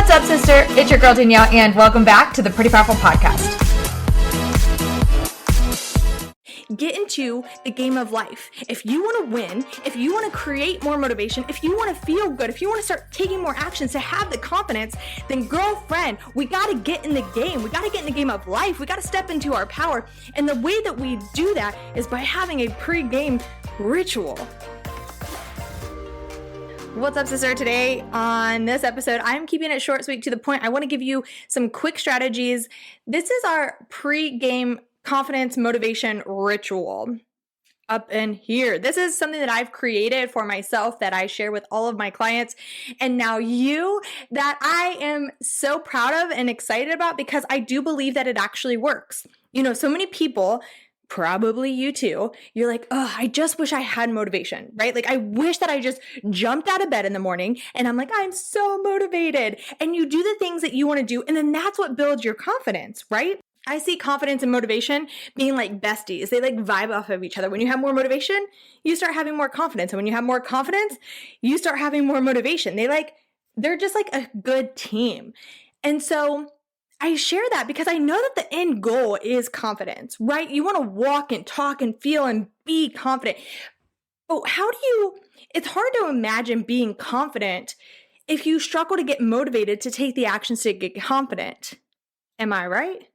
What's up, sister? It's your girl, Danielle, and welcome back to the Pretty Powerful Podcast. Get into the game of life. If you want to win, if you want to create more motivation, if you want to feel good, if you want to start taking more actions to have the confidence, then girlfriend, we got to get in the game. We got to get in the game of life. We got to step into our power. And the way that we do that is by having a pre-game ritual. What's up, sister? Today on this episode, I'm keeping it short, sweet, to the point. I want to give you some quick strategies. This is our pre-game confidence motivation ritual up in here. This is something that I've created for myself that I share with all of my clients. And now you, that I am so proud of and excited about, because I do believe that it actually works. You know, so many people, probably you too, you're like, oh, I just wish I had motivation, right? Like, I wish that I just jumped out of bed in the morning and I'm like, I'm so motivated. And you do the things that you want to do. And then that's what builds your confidence, right? I see confidence and motivation being like besties. They like vibe off of each other. When you have more motivation, you start having more confidence. And when you have more confidence, you start having more motivation. They're just like a good team. And so I share that because I know that the end goal is confidence, right? You want to walk and talk and feel and be confident. But it's hard to imagine being confident if you struggle to get motivated to take the actions to get confident. Am I right?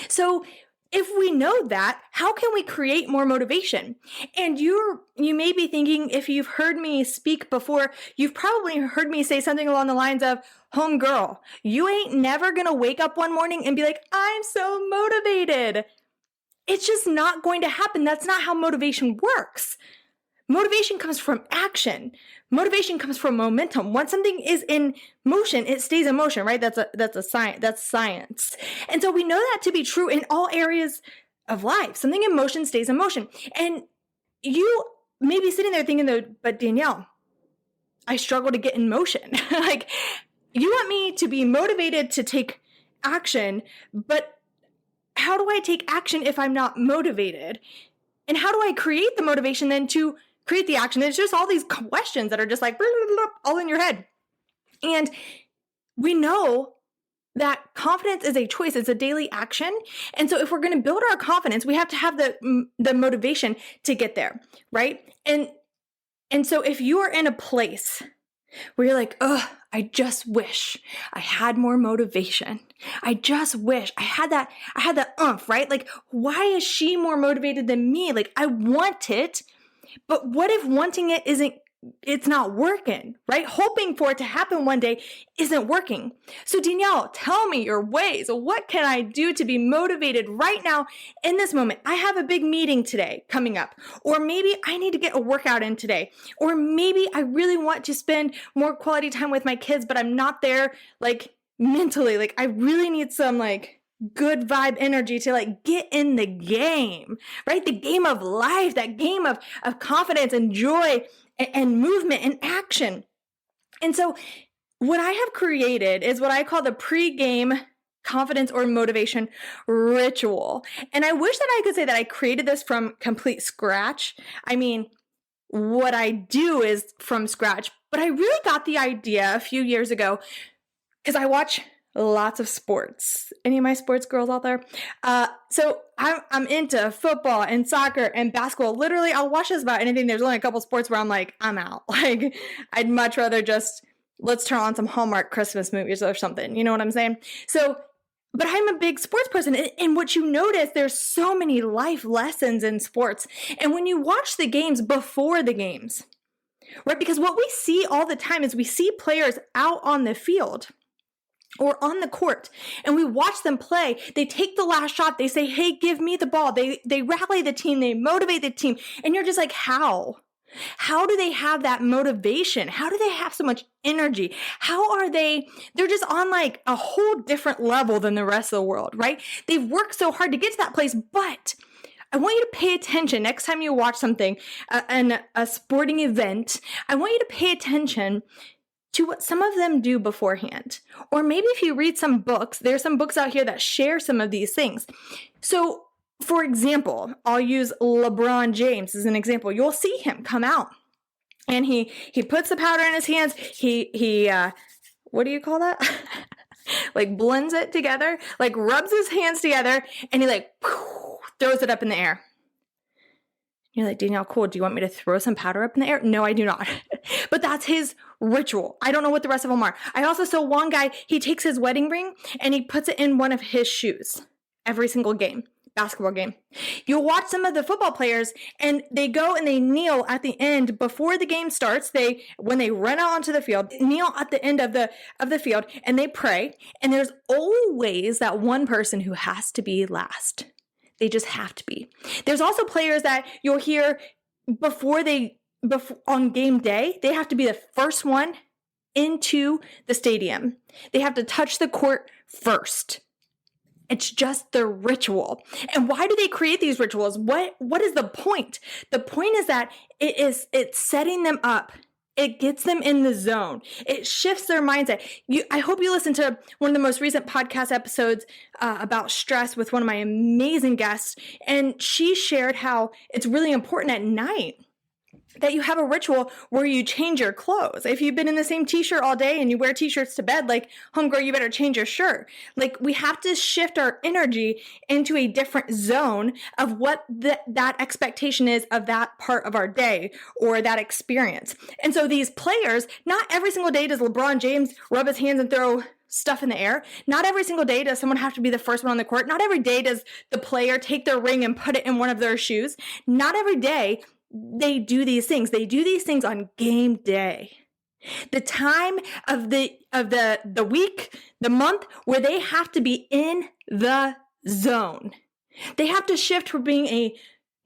So if we know that, how can we create more motivation? And you may be thinking, if you've heard me speak before, you've probably heard me say something along the lines of, homegirl, you ain't never gonna wake up one morning and be like, I'm so motivated. It's just not going to happen. That's not how motivation works. Motivation comes from action. Motivation comes from momentum. Once something is in motion, it stays in motion, right? That's science. And so we know that to be true in all areas of life. Something in motion stays in motion. And you may be sitting there thinking, though, but Danielle, I struggle to get in motion. Like, you want me to be motivated to take action, but how do I take action if I'm not motivated? And how do I create the motivation then to create the action? It's just all these questions that are just like all in your head. And we know that confidence is a choice. It's a daily action. And so if we're going to build our confidence, we have to have the motivation to get there, right? And so if you are in a place where you're like, oh, I just wish I had more motivation. I just wish I had that oomph, right? Like, why is she more motivated than me? Like, I want it, but what if wanting it it's not working, right? Hoping for it to happen one day isn't working. So Danielle, tell me your ways. What can I do to be motivated right now in this moment? I have a big meeting today coming up, or maybe I need to get a workout in today, or maybe I really want to spend more quality time with my kids, but I'm not there like mentally. Like, I really need some like good vibe energy to like get in the game, right? The game of life, that game of confidence and joy and movement and action. And so what I have created is what I call the pre-game confidence or motivation ritual. And I wish that I could say that I created this from complete scratch. I mean, what I do is from scratch, but I really got the idea a few years ago because I watch lots of sports. Any of my sports girls out there? So I'm into football and soccer and basketball. Literally, I'll watch this about anything. There's only a couple sports where I'm like, I'm out. Like, I'd much rather just, let's turn on some Hallmark Christmas movies or something. You know what I'm saying? So, but I'm a big sports person. And what you notice, there's so many life lessons in sports. And when you watch the games before the games, right? Because what we see all the time is we see players out on the field or on the court, and we watch them play. They take the last shot. They say, hey, give me the ball. They rally the team. They motivate the team. And you're just like, how? How do they have that motivation? How do they have so much energy? How are they're just on like a whole different level than the rest of the world, right? They've worked so hard to get to that place, but I want you to pay attention next time you watch something, a sporting event. I want you to pay attention to what some of them do beforehand. Or maybe if you read some books, there's some books out here that share some of these things. So, for example, I'll use LeBron James as an example. You'll see him come out and he puts the powder in his hands. He what do you call that? like blends it together, like rubs his hands together, and he like throws it up in the air. You're like, Danielle, cool. Do you want me to throw some powder up in the air? No, I do not. But that's his ritual. I don't know what the rest of them are. I also saw one guy, he takes his wedding ring and he puts it in one of his shoes every single game, basketball game. You'll watch some of the football players and they go and they kneel at the end before the game starts. When they run out onto the field, kneel at the end of the field and they pray. And there's always that one person who has to be last. They just have to be. There's also players that you'll hear before on game day, they have to be the first one into the stadium. They have to touch the court first. It's just the ritual. And why do they create these rituals? What is the point? The point is that it's setting them up. It gets them in the zone. It shifts their mindset. I hope you listened to one of the most recent podcast episodes about stress with one of my amazing guests. And she shared how it's really important at night that you have a ritual where you change your clothes. If you've been in the same t-shirt all day and you wear t-shirts to bed, like, homegirl, you better change your shirt. Like, we have to shift our energy into a different zone of what that expectation is of that part of our day or that experience. And so these players, not every single day does LeBron James rub his hands and throw stuff in the air. Not every single day does someone have to be the first one on the court. Not every day does the player take their ring and put it in one of their shoes. Not every day they do these things. They do these things on game day. The time of the week, the month where they have to be in the zone. They have to shift from being a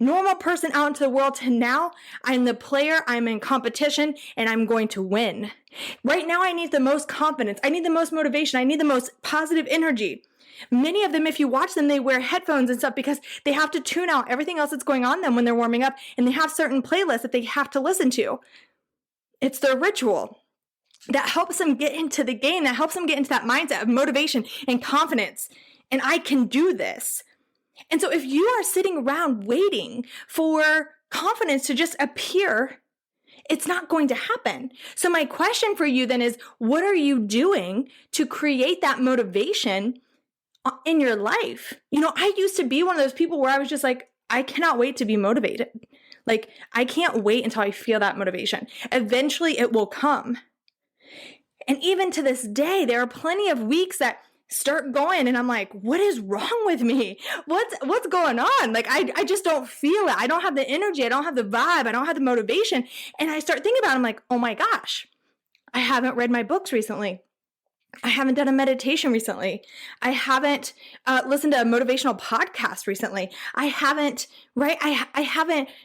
normal person out into the world to now I'm the player, I'm in competition, and I'm going to win. Right now I need the most confidence. I need the most motivation. I need the most positive energy. Many of them, if you watch them, they wear headphones and stuff because they have to tune out everything else that's going on them when they're warming up, and they have certain playlists that they have to listen to. It's their ritual that helps them get into the game, that helps them get into that mindset of motivation and confidence. And I can do this. And so if you are sitting around waiting for confidence to just appear, it's not going to happen. So my question for you then is, what are you doing to create that motivation in your life? You know, I used to be one of those people where I was just like, I cannot wait to be motivated. Like, I can't wait until I feel that motivation. Eventually it will come. And even to this day, there are plenty of weeks that start going and I'm like, what is wrong with me? What's going on? Like, I just don't feel it. I don't have the energy. I don't have the vibe. I don't have the motivation. And I start thinking about it. I'm like, oh my gosh, I haven't read my books recently. I haven't done a meditation recently. I haven't listened to a motivational podcast recently. I haven't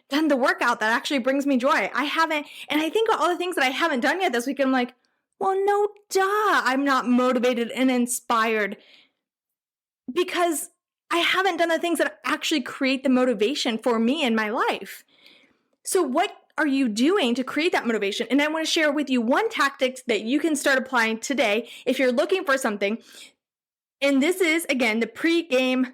done the workout that actually brings me joy. I haven't, and I think about all the things that I haven't done yet this week. I'm like, well, no, duh. I'm not motivated and inspired because I haven't done the things that actually create the motivation for me in my life. So what are you doing to create that motivation? And I want to share with you one tactic that you can start applying today if you're looking for something. And this is, again, the pre-game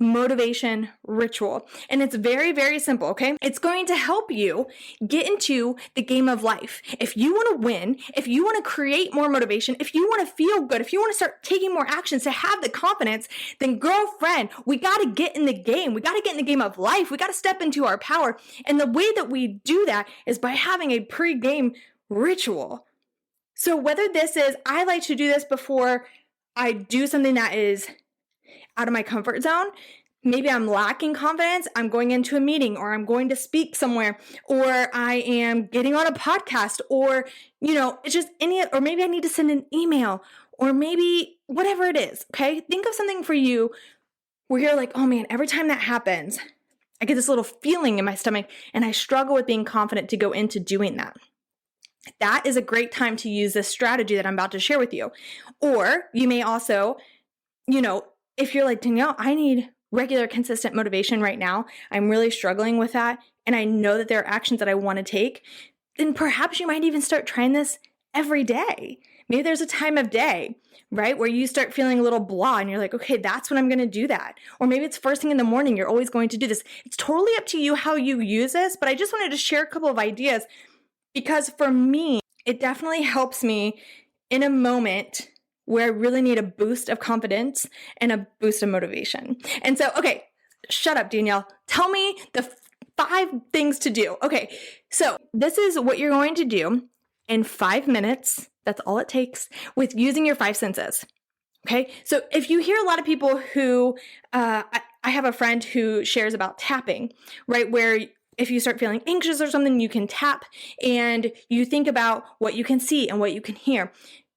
motivation ritual. And it's very, very simple, okay? It's going to help you get into the game of life. If you want to win, if you want to create more motivation, if you want to feel good, if you want to start taking more actions to have the confidence, then girlfriend, we got to get in the game. We got to get in the game of life. We got to step into our power. And the way that we do that is by having a pre-game ritual. So whether this is, I like to do this before I do something that is out of my comfort zone. Maybe I'm lacking confidence. I'm going into a meeting or I'm going to speak somewhere or I am getting on a podcast or, it's just or maybe I need to send an email or maybe whatever it is. Okay. Think of something for you where you're like, oh man, every time that happens, I get this little feeling in my stomach and I struggle with being confident to go into doing that. That is a great time to use this strategy that I'm about to share with you. Or you may also, if you're like, Danielle, I need regular, consistent motivation right now. I'm really struggling with that. And I know that there are actions that I want to take. Then perhaps you might even start trying this every day. Maybe there's a time of day, right, where you start feeling a little blah and you're like, okay, that's when I'm going to do that. Or maybe it's first thing in the morning. You're always going to do this. It's totally up to you how you use this. But I just wanted to share a couple of ideas because for me, it definitely helps me in a moment where I really need a boost of confidence and a boost of motivation. And so, okay, shut up, Danielle. Tell me the 5 things to do. Okay, so this is what you're going to do in 5 minutes. That's all it takes with using your 5 senses. Okay, so if you hear a lot of people who, I have a friend who shares about tapping, right? Where if you start feeling anxious or something, you can tap and you think about what you can see and what you can hear.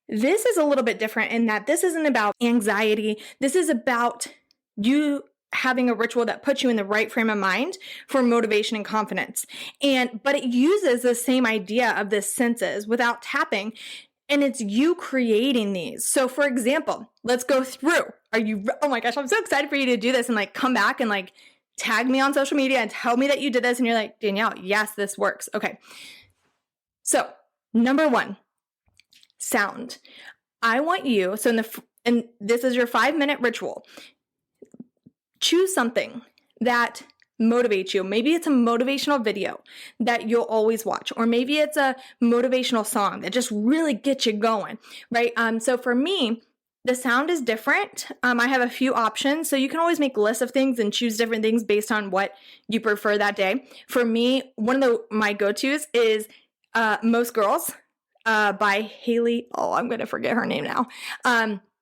This is a little bit different in that this isn't about anxiety. This is about you having a ritual that puts you in the right frame of mind for motivation and confidence. But it uses the same idea of the senses without tapping. And it's you creating these. So for example, let's go through. Oh my gosh, I'm so excited for you to do this and come back and tag me on social media and tell me that you did this. And you're like, Danielle, yes, this works. Okay. So number 1, sound. I want you, and this is your 5-minute ritual. Choose something that motivates you. Maybe it's a motivational video that you'll always watch, or maybe it's a motivational song that just really gets you going, right? So for me, the sound is different. I have a few options, so you can always make lists of things and choose different things based on what you prefer that day. For me, one of my go-tos is Most Girls by Haley. Oh, I'm going to forget her name now.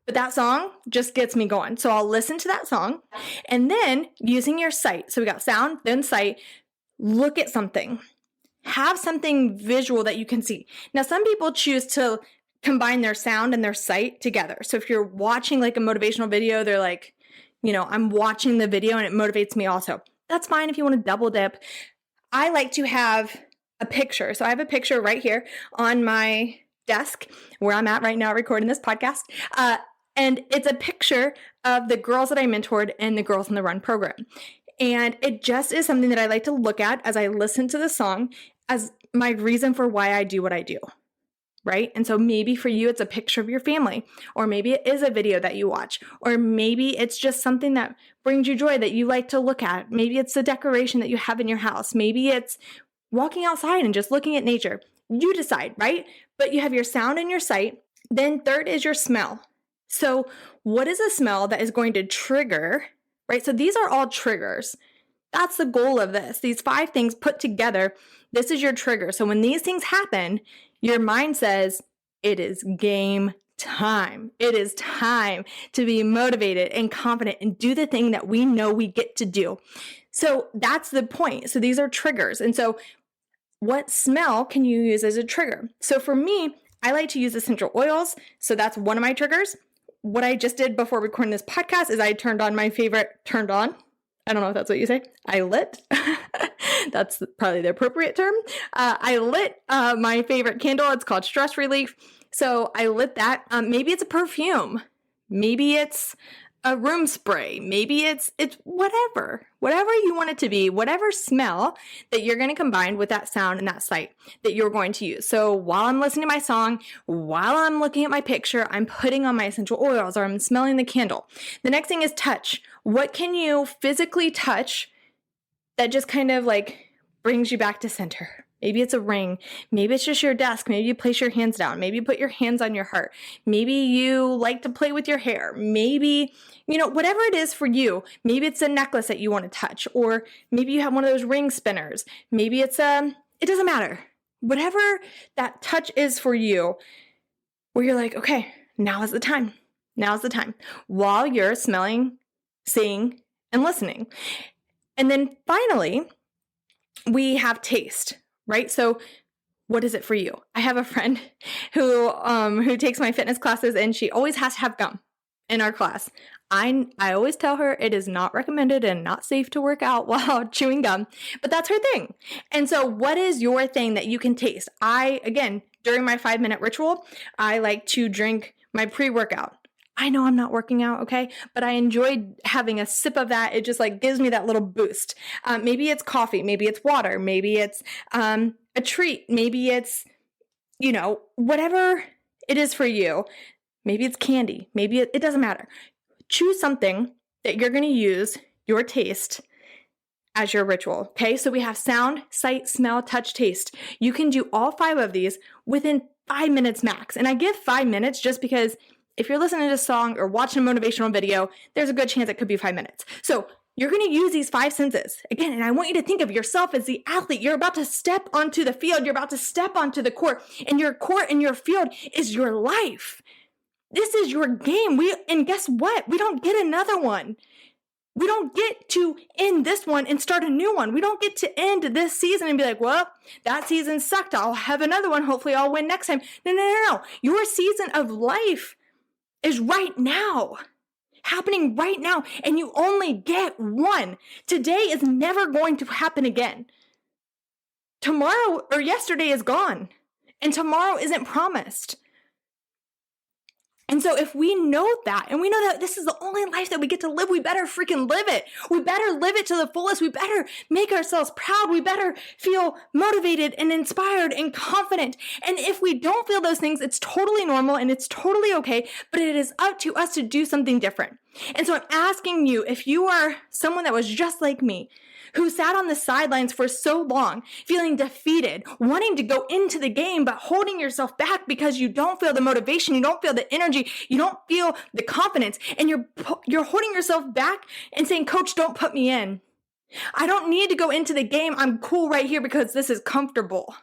But that song just gets me going. So I'll listen to that song, and then using your sight. So we got sound, then sight. Look at something. Have something visual that you can see. Now, some people choose to combine their sound and their sight together. So if you're watching a motivational video, they're like, I'm watching the video and it motivates me also. That's fine if you want to double dip. I like to have a picture. So I have a picture right here on my desk where I'm at right now recording this podcast. And it's a picture of the girls that I mentored in the Girls on the Run program. And it just is something that I like to look at as I listen to the song as my reason for why I do what I do, right? And so maybe for you, it's a picture of your family, or maybe it is a video that you watch, or maybe it's just something that brings you joy that you like to look at. Maybe it's a decoration that you have in your house. Maybe it's walking outside and just looking at nature. You decide, right? But you have your sound and your sight. Then third is your smell. So what is a smell that is going to trigger, right? So these are all triggers. That's the goal of this. These 5 things put together, this is your trigger. So when these things happen, your mind says, it is game time. It is time to be motivated and confident and do the thing that we know we get to do. So that's the point. So these are triggers. And so what smell can you use as a trigger? So for me, I like to use essential oils. So that's one of my triggers. What I just did before recording this podcast is I turned on. I don't know if that's what you say. I lit. That's probably the appropriate term. I lit my favorite candle. It's called Stress Relief. So I lit that. Maybe it's a perfume. Maybe it's a room spray. Maybe it's whatever you want it to be, whatever smell that you're going to combine with that sound and that sight that you're going to use. So while I'm listening to my song, while I'm looking at my picture, I'm putting on my essential oils or I'm smelling the candle. The next thing is touch. What can you physically touch that just kind of brings you back to center? Maybe it's a ring. Maybe it's just your desk. Maybe you place your hands down. Maybe you put your hands on your heart. Maybe you like to play with your hair. Maybe, whatever it is for you. Maybe it's a necklace that you want to touch, or maybe you have one of those ring spinners. Maybe it doesn't matter. Whatever that touch is for you, where you're like, okay, now is the time. Now is the time. While you're smelling, seeing, and listening. And then finally, we have taste. Right? So what is it for you? I have a friend who takes my fitness classes, and she always has to have gum in our class. I always tell her it is not recommended and not safe to work out while chewing gum, but that's her thing. And so what is your thing that you can taste? Again, during my 5-minute ritual, I like to drink my pre-workout. I know I'm not working out, okay? But I enjoy having a sip of that. It just gives me that little boost. Maybe it's coffee. Maybe it's water. Maybe it's a treat. Maybe it's, whatever it is for you. Maybe it's candy. Maybe it doesn't matter. Choose something that you're going to use your taste as your ritual, okay? So we have sound, sight, smell, touch, taste. You can do all 5 of these within 5 minutes max. And I give 5 minutes just because if you're listening to this song or watching a motivational video, there's a good chance it could be 5 minutes. So you're going to use these 5 senses. Again, and I want you to think of yourself as the athlete. You're about to step onto the field. You're about to step onto the court. And your court and your field is your life. This is your game. And guess what? We don't get another one. We don't get to end this one and start a new one. We don't get to end this season and be like, well, that season sucked. I'll have another one. Hopefully I'll win next time. No. Your season of life is right now, happening right now. And you only get one. Today is never going to happen again. Tomorrow or yesterday is gone. And tomorrow isn't promised. And so if we know that, and we know that this is the only life that we get to live, we better freaking live it. We better live it to the fullest. We better make ourselves proud. We better feel motivated and inspired and confident. And if we don't feel those things, it's totally normal and it's totally okay, but it is up to us to do something different. And so I'm asking you, if you are someone that was just like me, who sat on the sidelines for so long, feeling defeated, wanting to go into the game, but holding yourself back because you don't feel the motivation, you don't feel the energy, you don't feel the confidence, and you're holding yourself back and saying, Coach, don't put me in. I don't need to go into the game. I'm cool right here because this is comfortable.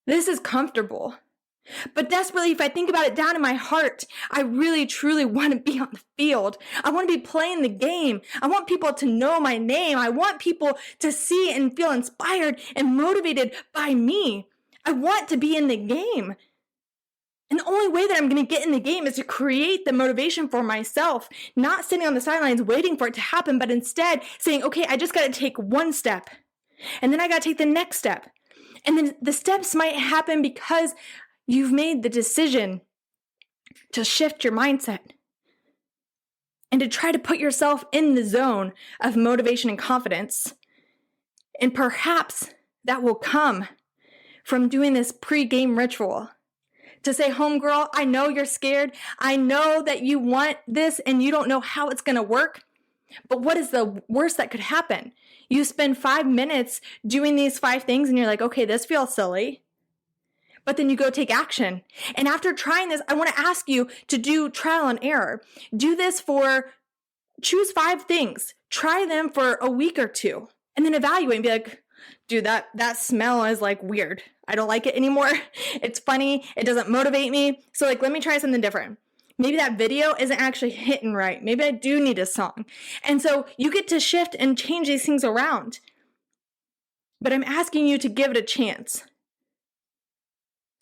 This is comfortable. But desperately, if I think about it down in my heart, I really, truly want to be on the field. I want to be playing the game. I want people to know my name. I want people to see and feel inspired and motivated by me. I want to be in the game. And the only way that I'm going to get in the game is to create the motivation for myself, not sitting on the sidelines waiting for it to happen, but instead saying, okay, I just got to take one step. And then I got to take the next step. And then the steps might happen because you've made the decision to shift your mindset and to try to put yourself in the zone of motivation and confidence. And perhaps that will come from doing this pre-game ritual to say, homegirl, I know you're scared. I know that you want this and you don't know how it's going to work. But what is the worst that could happen? You spend 5 minutes doing these 5 things and you're like, okay, this feels silly. But then you go take action. And after trying this, I want to ask you to do trial and error. Do this choose 5 things. Try them for a week or 2. And then evaluate and be like, dude, that smell is like weird. I don't like it anymore. It's funny. It doesn't motivate me. So let me try something different. Maybe that video isn't actually hitting right. Maybe I do need a song. And so you get to shift and change these things around. But I'm asking you to give it a chance.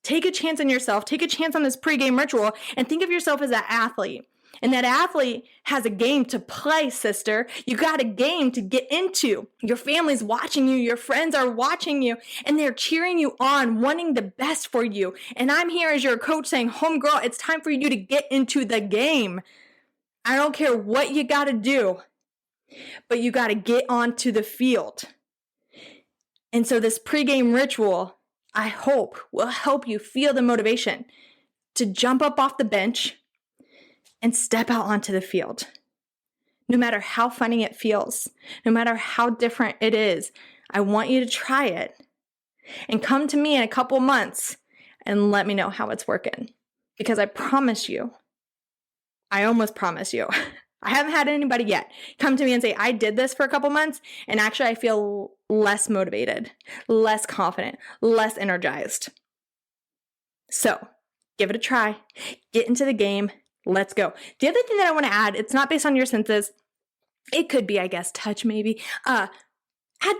Take a chance on yourself. Take a chance on this pregame ritual and think of yourself as that athlete. And that athlete has a game to play, sister. You got a game to get into. Your family's watching you. Your friends are watching you. And they're cheering you on, wanting the best for you. And I'm here as your coach saying, homegirl, it's time for you to get into the game. I don't care what you got to do, but you got to get onto the field. And so this pregame ritual, I hope, will help you feel the motivation to jump up off the bench and step out onto the field. No matter how funny it feels, no matter how different it is, I want you to try it and come to me in a couple months and let me know how it's working. Because I promise you, I almost promise you, I haven't had anybody yet come to me and say, I did this for a couple months and actually I feel less motivated, less confident, less energized. So give it a try, get into the game, let's go. The other thing that I want to add, it's not based on your senses. It could be, I guess, touch maybe. Add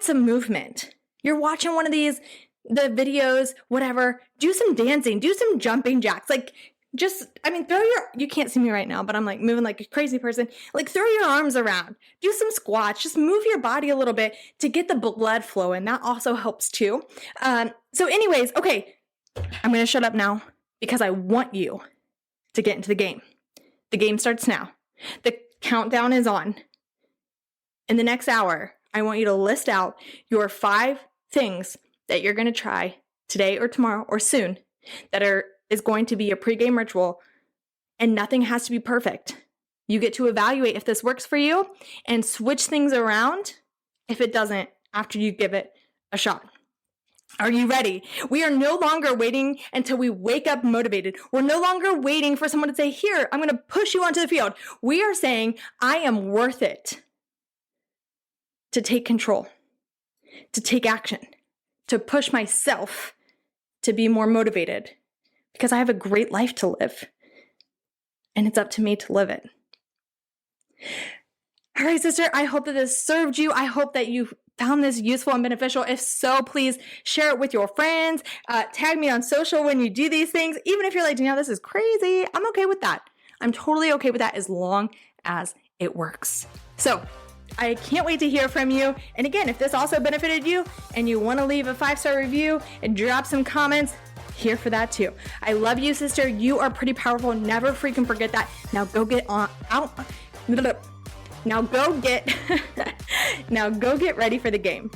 some movement. You're watching one of the videos, whatever, do some dancing, do some jumping jacks. You can't see me right now, but I'm moving like a crazy person. Throw your arms around, do some squats, just move your body a little bit to get the blood flowing. That also helps too. So anyways, okay, I'm going to shut up now because I want you to get into the game. The game starts now. The countdown is on. In the next hour, I want you to list out your 5 things that you're going to try today or tomorrow or soon that is going to be a pregame ritual, and nothing has to be perfect. You get to evaluate if this works for you and switch things around if it doesn't after you give it a shot. Are you ready? We are no longer waiting until we wake up motivated. We're no longer waiting for someone to say, here, I'm going to push you onto the field. We are saying, I am worth it to take control, to take action, to push myself to be more motivated because I have a great life to live and it's up to me to live it. All right, sister, I hope that this served you. I hope that you found this useful and beneficial. If so, please share it with your friends. Tag me on social when you do these things. Even if you're like, Danielle, this is crazy, I'm okay with that. I'm totally okay with that as long as it works. So I can't wait to hear from you. And again, if this also benefited you and you want to leave a 5-star review and drop some comments, here for that too. I love you, sister. You are pretty powerful. Never freaking forget that. Now go get out. Now go get ready for the game.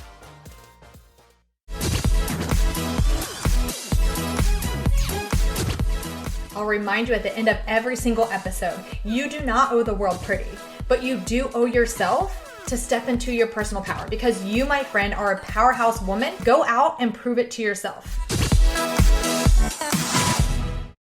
I'll remind you at the end of every single episode, you do not owe the world pretty, but you do owe yourself to step into your personal power because you, my friend, are a powerhouse woman. Go out and prove it to yourself.